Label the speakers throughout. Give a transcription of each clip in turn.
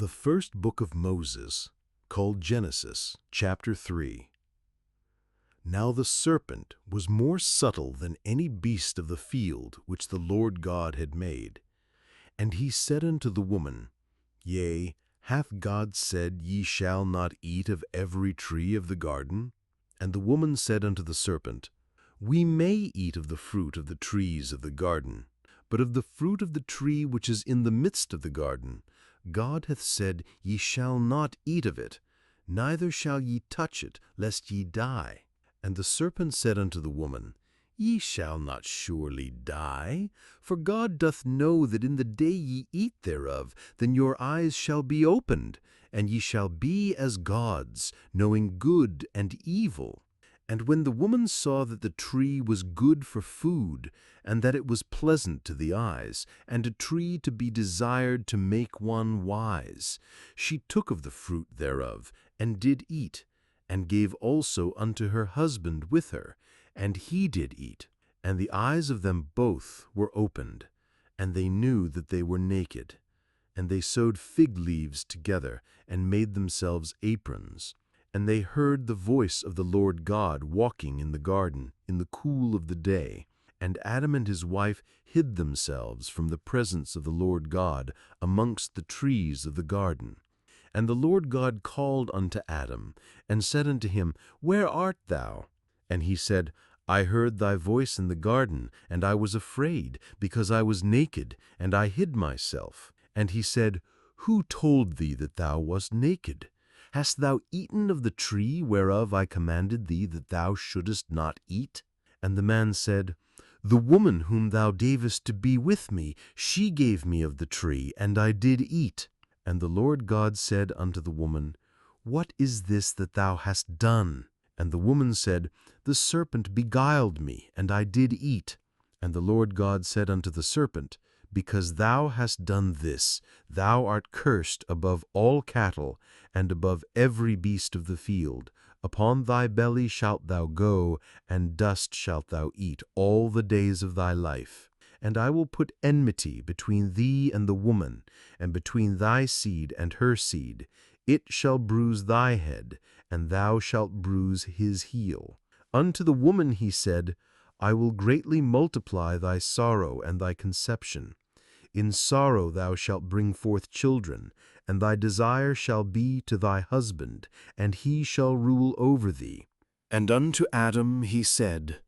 Speaker 1: The first book of Moses, called Genesis, chapter 3. Now the serpent was more subtle than any beast of the field which the Lord God had made. And he said unto the woman, Yea, hath God said, Ye shall not eat of every tree of the garden? And the woman said unto the serpent, We may eat of the fruit of the trees of the garden, but of the fruit of the tree which is in the midst of the garden, God hath said, Ye shall not eat of it, neither shall ye touch it, lest ye die. And the serpent said unto the woman, Ye shall not surely die, for God doth know that in the day ye eat thereof, then your eyes shall be opened, and ye shall be as gods, knowing good and evil. And when the woman saw that the tree was good for food, and that it was pleasant to the eyes, and a tree to be desired to make one wise, she took of the fruit thereof, and did eat, and gave also unto her husband with her, and he did eat. And the eyes of them both were opened, and they knew that they were naked. And they sewed fig leaves together, and made themselves aprons. And they heard the voice of the Lord God walking in the garden in the cool of the day. And Adam and his wife hid themselves from the presence of the Lord God amongst the trees of the garden. And the Lord God called unto Adam, and said unto him, Where art thou? And he said, I heard thy voice in the garden, and I was afraid, because I was naked, and I hid myself. And he said, Who told thee that thou wast naked? Hast thou eaten of the tree whereof I commanded thee that thou shouldest not eat? And the man said, The woman whom thou gavest to be with me, she gave me of the tree, and I did eat. And the Lord God said unto the woman, What is this that thou hast done? And the woman said, The serpent beguiled me, and I did eat. And the Lord God said unto the serpent, Because thou hast done this, thou art cursed above all cattle, and above every beast of the field. Upon thy belly shalt thou go, and dust shalt thou eat all the days of thy life. And I will put enmity between thee and the woman, and between thy seed and her seed. It shall bruise thy head, and thou shalt bruise his heel. Unto the woman he said, I will greatly multiply thy sorrow and thy conception. In sorrow thou shalt bring forth children, and thy desire shall be to thy husband, and he shall rule over thee. And unto Adam he said,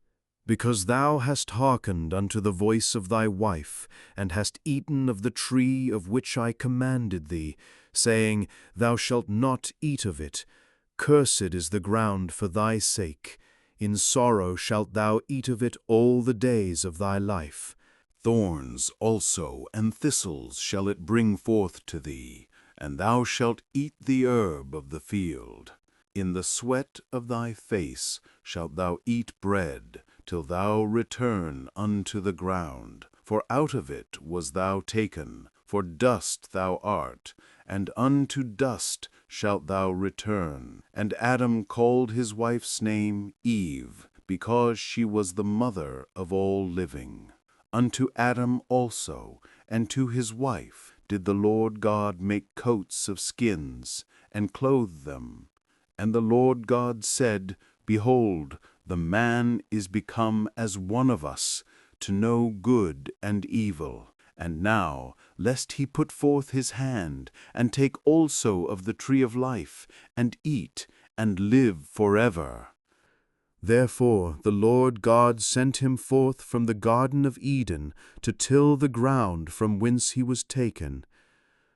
Speaker 1: Because thou hast hearkened unto the voice of thy wife, and hast eaten of the tree of which I commanded thee, saying, Thou shalt not eat of it, cursed is the ground for thy sake. In sorrow shalt thou eat of it all the days of thy life. Thorns also and thistles shall it bring forth to thee, and thou shalt eat the herb of the field. In the sweat of thy face shalt thou eat bread, till thou return unto the ground. For out of it was thou taken, for dust thou art, and unto dust shalt thou return. And Adam called his wife's name Eve, because she was the mother of all living. Unto Adam also, and to his wife, did the Lord God make coats of skins, and clothe them. And the Lord God said, Behold, the man is become as one of us, to know good and evil. And now, lest he put forth his hand, and take also of the tree of life, and eat, and live forever. Therefore the Lord God sent him forth from the Garden of Eden to till the ground from whence he was taken.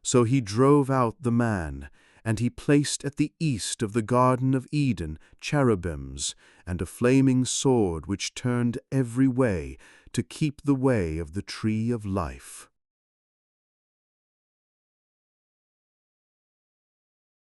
Speaker 1: So he drove out the man, and he placed at the east of the Garden of Eden cherubims, and a flaming sword which turned every way, to keep the way of the tree of life.